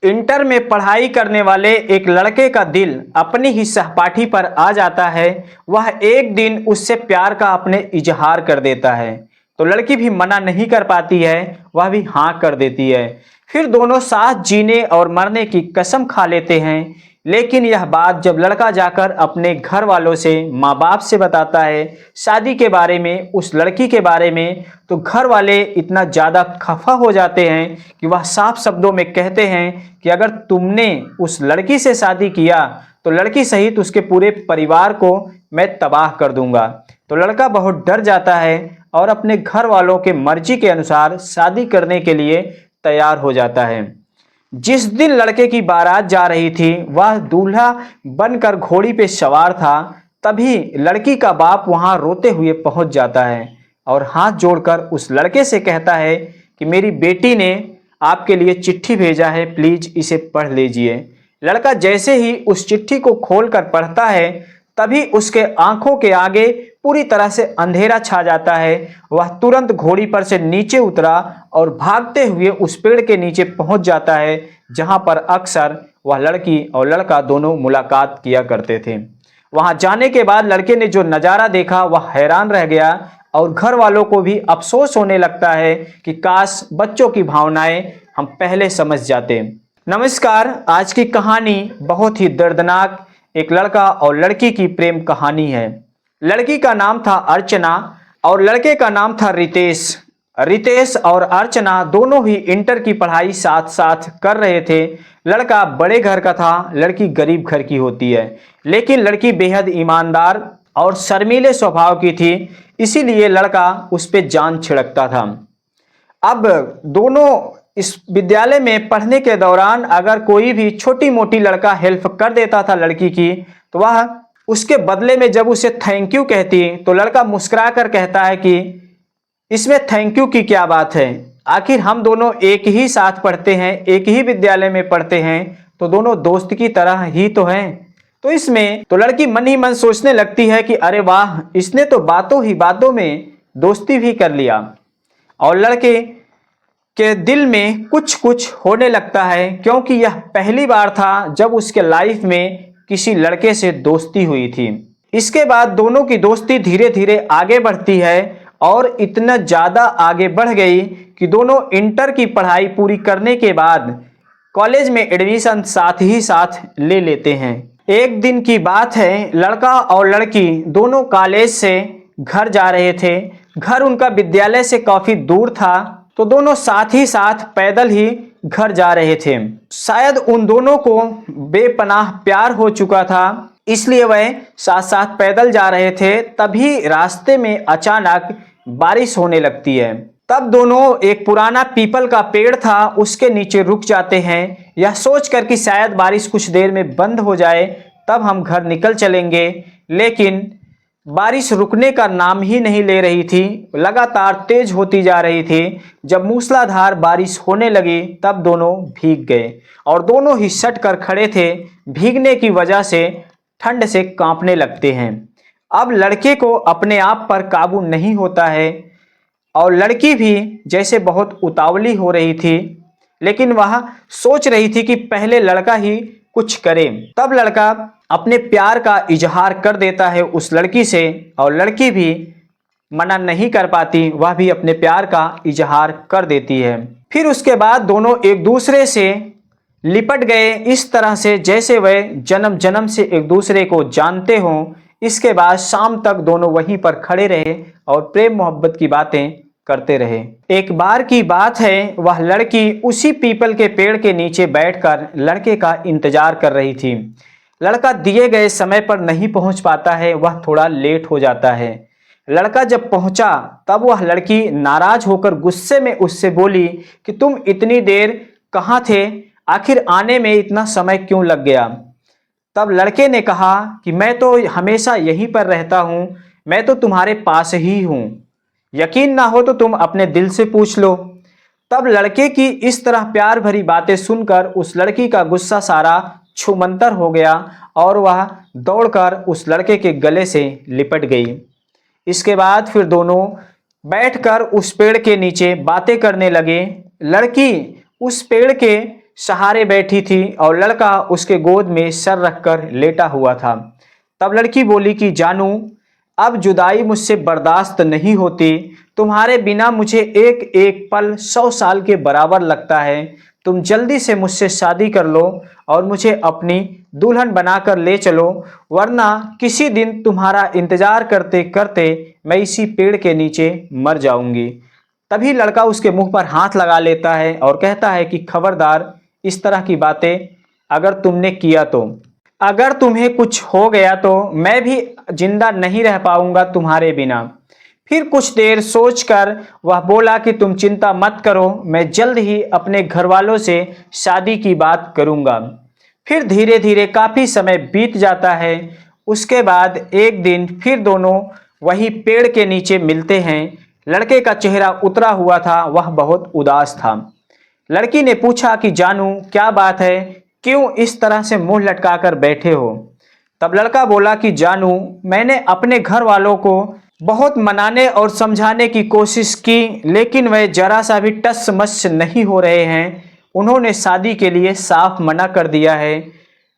Inter में पढ़ाई करने वाले एक लड़के का दिल अपनी ही सहपाठी पर आ जाता है। वह एक दिन उससे प्यार का अपने इजहार कर देता है तो लड़की भी मना नहीं कर पाती है, वह भी हाँ कर देती है। फिर दोनों साथ जीने और मरने की कसम खा लेते हैं। लेकिन यह बात जब लड़का जाकर अपने घर वालों से, माँ बाप से बताता है शादी के बारे में, उस लड़की के बारे में, तो घर वाले इतना ज़्यादा खफा हो जाते हैं कि वह साफ शब्दों में कहते हैं कि अगर तुमने उस लड़की से शादी किया तो लड़की सहित उसके पूरे परिवार को मैं तबाह कर दूंगा। तो लड़का बहुत डर जाता है और अपने घर वालों के मर्जी के अनुसार शादी करने के लिए तैयार हो जाता है। जिस दिन लड़के की बारात जा रही थी वह दूल्हा बनकर घोड़ी पे सवार था। तभी लड़की का बाप वहां रोते हुए पहुंच जाता है और हाथ जोड़कर उस लड़के से कहता है कि मेरी बेटी ने आपके लिए चिट्ठी भेजा है, प्लीज इसे पढ़ लीजिए। लड़का जैसे ही उस चिट्ठी को खोलकर पढ़ता है तभी उसके आंखों के आगे पूरी तरह से अंधेरा छा जाता है। वह तुरंत घोड़ी पर से नीचे उतरा और भागते हुए उस पेड़ के नीचे पहुंच जाता है जहां पर अक्सर वह लड़की और लड़का दोनों मुलाकात किया करते थे। वहां जाने के बाद लड़के ने जो नज़ारा देखा वह हैरान रह गया और घर वालों को भी अफसोस होने लगता है कि काश बच्चों की भावनाएं हम पहले समझ जाते। नमस्कार, आज की कहानी बहुत ही दर्दनाक एक लड़का और लड़की की प्रेम कहानी है। लड़की का नाम था अर्चना और लड़के का नाम था रितेश। रितेश और अर्चना दोनों ही इंटर की पढ़ाई साथ साथ कर रहे थे। लड़का बड़े घर का था, लड़की गरीब घर की होती है, लेकिन लड़की बेहद ईमानदार और शर्मीले स्वभाव की थी, इसीलिए लड़का उस पर जान छिड़कता था। अब दोनों इस विद्यालय में पढ़ने के दौरान अगर कोई भी छोटी मोटी लड़का हेल्प कर देता था लड़की की, तो वह उसके बदले में जब उसे थैंक यू कहती तो लड़का मुस्कुरा कर कहता है कि इसमें थैंक यू की क्या बात है, आखिर हम दोनों एक ही साथ पढ़ते हैं, एक ही विद्यालय में पढ़ते हैं, तो दोनों दोस्त की तरह ही तो हैं। तो इसमें तो लड़की मन ही मन सोचने लगती है कि अरे वाह, इसने तो बातों ही बातों में दोस्ती भी कर लिया। और लड़के के दिल में कुछ कुछ होने लगता है क्योंकि यह पहली बार था जब उसके लाइफ में किसी लड़के से दोस्ती हुई थी। इसके बाद दोनों की दोस्ती धीरे धीरे आगे बढ़ती है और इतना ज़्यादा आगे बढ़ गई कि दोनों इंटर की पढ़ाई पूरी करने के बाद कॉलेज में एडमिशन साथ ही साथ ले लेते हैं। एक दिन की बात है, लड़का और लड़की दोनों कॉलेज से घर जा रहे थे। घर उनका विद्यालय से काफ़ी दूर था तो दोनों साथ ही साथ पैदल ही घर जा रहे थे। शायद उन दोनों को बेपनाह प्यार हो चुका था, इसलिए वह साथ साथ पैदल जा रहे थे। तभी रास्ते में अचानक बारिश होने लगती है। तब दोनों एक पुराना पीपल का पेड़ था उसके नीचे रुक जाते हैं, यह सोचकर कि शायद बारिश कुछ देर में बंद हो जाए तब हम घर निकल चलेंगे। लेकिन बारिश रुकने का नाम ही नहीं ले रही थी, लगातार तेज होती जा रही थी। जब मूसलाधार बारिश होने लगी तब दोनों भीग गए और दोनों ही सट कर खड़े थे। भीगने की वजह से ठंड से कांपने लगते हैं। अब लड़के को अपने आप पर काबू नहीं होता है और लड़की भी जैसे बहुत उतावली हो रही थी, लेकिन वह सोच रही थी कि पहले लड़का ही कुछ करे। तब लड़का अपने प्यार का इजहार कर देता है उस लड़की से और लड़की भी मना नहीं कर पाती, वह भी अपने प्यार का इजहार कर देती है। फिर उसके बाद दोनों एक दूसरे से लिपट गए इस तरह से जैसे वे जन्म जन्म से एक दूसरे को जानते हों। इसके बाद शाम तक दोनों वहीं पर खड़े रहे और प्रेम मोहब्बत की बातें करते रहे। एक बार की बात है, वह लड़की उसी पीपल के पेड़ के नीचे बैठकर लड़के का इंतजार कर रही थी। लड़का दिए गए समय पर नहीं पहुंच पाता है, वह थोड़ा लेट हो जाता है। लड़का जब पहुंचा तब वह लड़की नाराज होकर गुस्से में उससे बोली कि तुम इतनी देर कहाँ थे, आखिर आने में इतना समय क्यों लग गया। तब लड़के ने कहा कि मैं तो हमेशा यहीं पर रहता हूँ, मैं तो तुम्हारे पास ही हूँ, यकीन ना हो तो तुम अपने दिल से पूछ लो। तब लड़के की इस तरह प्यार भरी बातें सुनकर उस लड़की का गुस्सा सारा छूमंतर हो गया और वह दौड़कर उस लड़के के गले से लिपट गई। इसके बाद फिर दोनों बैठकर उस पेड़ के नीचे बातें करने लगे। लड़की उस पेड़ के सहारे बैठी थी और लड़का उसके गोद में सर रखकर लेटा हुआ था। तब लड़की बोली कि जानू, अब जुदाई मुझसे बर्दाश्त नहीं होती। तुम्हारे बिना मुझे एक एक पल 100 साल के बराबर लगता है। तुम जल्दी से मुझसे शादी कर लो और मुझे अपनी दुल्हन बनाकर ले चलो, वरना किसी दिन तुम्हारा इंतजार करते करते मैं इसी पेड़ के नीचे मर जाऊंगी। तभी लड़का उसके मुंह पर हाथ लगा लेता है और कहता है कि खबरदार, इस तरह की बातें अगर तुमने किया तो, अगर तुम्हें कुछ हो गया तो मैं भी जिंदा नहीं रह पाऊंगा तुम्हारे बिना। फिर कुछ देर सोचकर वह बोला कि तुम चिंता मत करो, मैं जल्द ही अपने घर वालों से शादी की बात करूंगा। फिर धीरे धीरे काफी समय बीत जाता है। उसके बाद एक दिन फिर दोनों वही पेड़ के नीचे मिलते हैं। लड़के का चेहरा उतरा हुआ था, वह बहुत उदास था। लड़की ने पूछा कि जानू, क्या बात है, क्यों इस तरह से मुंह लटकाकर बैठे हो? तब लड़का बोला कि जानू, मैंने अपने घर वालों को बहुत मनाने और समझाने की कोशिश की, लेकिन वे जरा सा भी टस मस नहीं हो रहे हैं। उन्होंने शादी के लिए साफ मना कर दिया है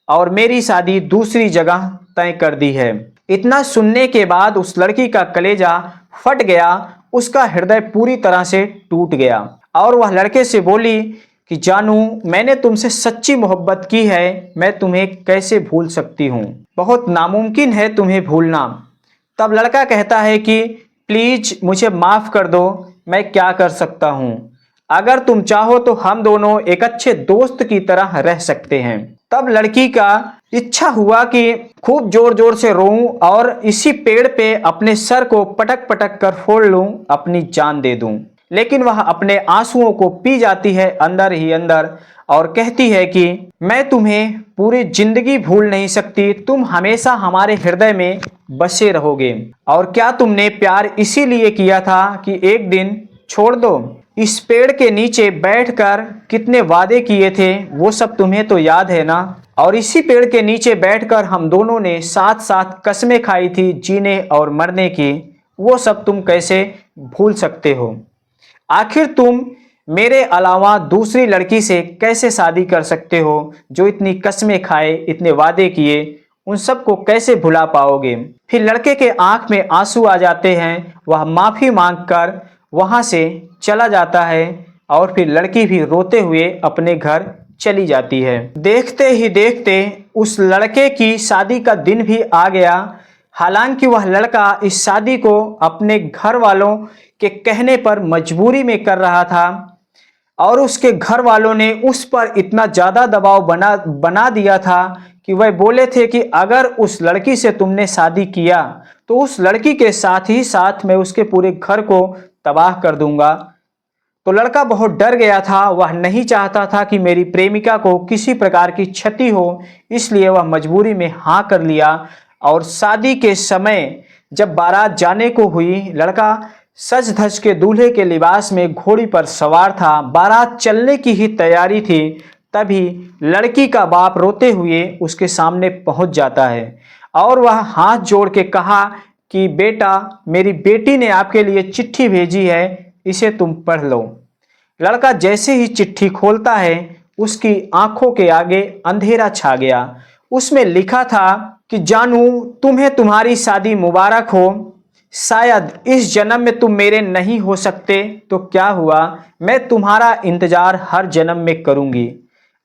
और मेरी शादी दूसरी जगह तय कर दी है। इतना सुनने के बाद उस लड़की का कलेजा फट गया, उसका हृदय पूरी तरह से टूट गया और वह लड़के से बोली कि जानू, मैंने तुमसे सच्ची मोहब्बत की है, मैं तुम्हें कैसे भूल सकती हूँ? बहुत नामुमकिन है तुम्हें भूलना। तब लड़का कहता है कि प्लीज मुझे माफ कर दो, मैं क्या कर सकता हूँ? अगर तुम चाहो तो हम दोनों एक अच्छे दोस्त की तरह रह सकते हैं। तब लड़की का इच्छा हुआ कि खूब जोर जोर से रोऊं और इसी पेड़ पे अपने सर को पटक पटक कर फोड़ लूं, अपनी जान दे दूं। लेकिन वह अपने आंसुओं को पी जाती है अंदर ही अंदर और कहती है कि मैं तुम्हें पूरी जिंदगी भूल नहीं सकती, तुम हमेशा हमारे हृदय में बसे रहोगे। और क्या तुमने प्यार इसीलिए किया था कि एक दिन छोड़ दो? इस पेड़ के नीचे बैठकर कितने वादे किए थे, वो सब तुम्हें तो याद है ना? और इसी पेड़ के नीचे बैठकर हम दोनों ने साथ साथ कसमें खाई थी जीने और मरने की, वो सब तुम कैसे भूल सकते हो? आखिर तुम मेरे अलावा दूसरी लड़की से कैसे शादी कर सकते हो? जो इतनी कसमें खाए, इतने वादे किए, उन सबको कैसे भुला पाओगे? फिर लड़के के आंख में आंसू आ जाते हैं, वह माफी मांगकर वहां से चला जाता है और फिर लड़की भी रोते हुए अपने घर चली जाती है। देखते ही देखते उस लड़के की शादी का दिन भी आ गया। हालांकि वह लड़का इस शादी को अपने घर वालों के कहने पर मजबूरी में कर रहा था और उसके घर वालों ने उस पर इतना ज़्यादा दबाव बना दिया था कि वह बोले थे कि अगर उस लड़की से तुमने शादी किया तो उस लड़की के साथ ही साथ मैं उसके पूरे घर को तबाह कर दूंगा। तो लड़का बहुत डर गया था, वह नहीं चाहता था कि मेरी प्रेमिका को किसी प्रकार की क्षति हो, इसलिए वह मजबूरी में हाँ कर लिया। और शादी के समय जब बारात जाने को हुई, लड़का सज धज के दूल्हे के लिबास में घोड़ी पर सवार था, बारात चलने की ही तैयारी थी। तभी लड़की का बाप रोते हुए उसके सामने पहुंच जाता है और वह हाथ जोड़ के कहा कि बेटा, मेरी बेटी ने आपके लिए चिट्ठी भेजी है, इसे तुम पढ़ लो। लड़का जैसे ही चिट्ठी खोलता है, उसकी आंखों के आगे अंधेरा छा गया। उसमें लिखा था कि जानू, तुम्हें तुम्हारी शादी मुबारक हो। शायद इस जन्म में तुम मेरे नहीं हो सकते तो क्या हुआ, मैं तुम्हारा इंतजार हर जन्म में करूंगी।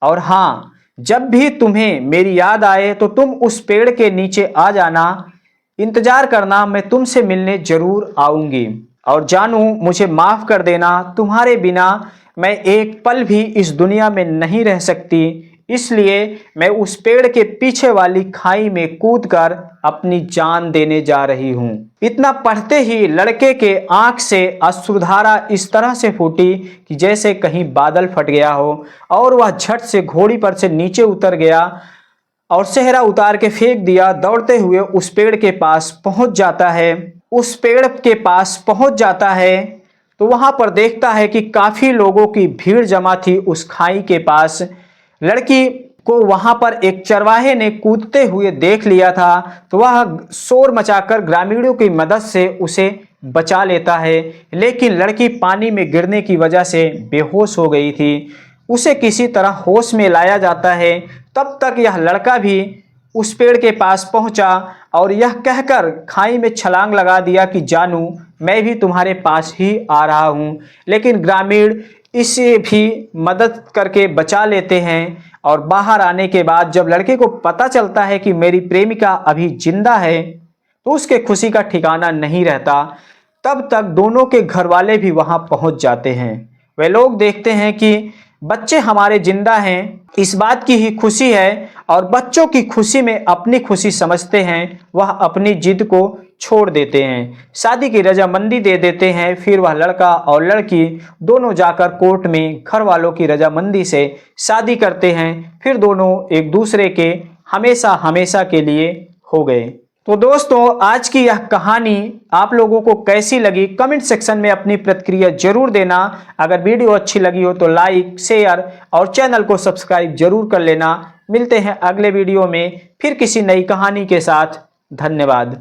और हाँ, जब भी तुम्हें मेरी याद आए तो तुम उस पेड़ के नीचे आ जाना, इंतजार करना, मैं तुमसे मिलने जरूर आऊंगी। और जानू, मुझे माफ कर देना, तुम्हारे बिना मैं एक पल भी इस दुनिया में नहीं रह सकती, इसलिए मैं उस पेड़ के पीछे वाली खाई में कूदकर अपनी जान देने जा रही हूँ। इतना पढ़ते ही लड़के के आंख से अश्रुधारा इस तरह से फूटी कि जैसे कहीं बादल फट गया हो और वह झट से घोड़ी पर से नीचे उतर गया और सेहरा उतार के फेंक दिया। दौड़ते हुए उस पेड़ के पास पहुंच जाता है। उस पेड़ के पास पहुंच जाता है तो वहां पर देखता है कि काफी लोगों की भीड़ जमा थी उस खाई के पास। लड़की को वहां पर एक चरवाहे ने कूदते हुए देख लिया था तो वह शोर मचाकर ग्रामीणों की मदद से उसे बचा लेता है, लेकिन लड़की पानी में गिरने की वजह से बेहोश हो गई थी। उसे किसी तरह होश में लाया जाता है। तब तक यह लड़का भी उस पेड़ के पास पहुंचा और यह कहकर खाई में छलांग लगा दिया कि जानू, मैं भी तुम्हारे पास ही आ रहा हूं। लेकिन ग्रामीण इसे भी मदद करके बचा लेते हैं और बाहर आने के बाद जब लड़के को पता चलता है कि मेरी प्रेमिका अभी जिंदा है तो उसके खुशी का ठिकाना नहीं रहता। तब तक दोनों के घर वाले भी वहां पहुंच जाते हैं। वे लोग देखते हैं कि बच्चे हमारे जिंदा हैं, इस बात की ही खुशी है और बच्चों की खुशी में अपनी खुशी समझते हैं। वह अपनी जिद को छोड़ देते हैं, शादी की रजामंदी दे देते हैं। फिर वह लड़का और लड़की दोनों जाकर कोर्ट में घर वालों की रजामंदी से शादी करते हैं। फिर दोनों एक दूसरे के हमेशा हमेशा के लिए हो गए। तो दोस्तों, आज की यह कहानी आप लोगों को कैसी लगी कमेंट सेक्शन में अपनी प्रतिक्रिया जरूर देना। अगर वीडियो अच्छी लगी हो तो लाइक, शेयर और चैनल को सब्सक्राइब जरूर कर लेना। मिलते हैं अगले वीडियो में फिर किसी नई कहानी के साथ। धन्यवाद।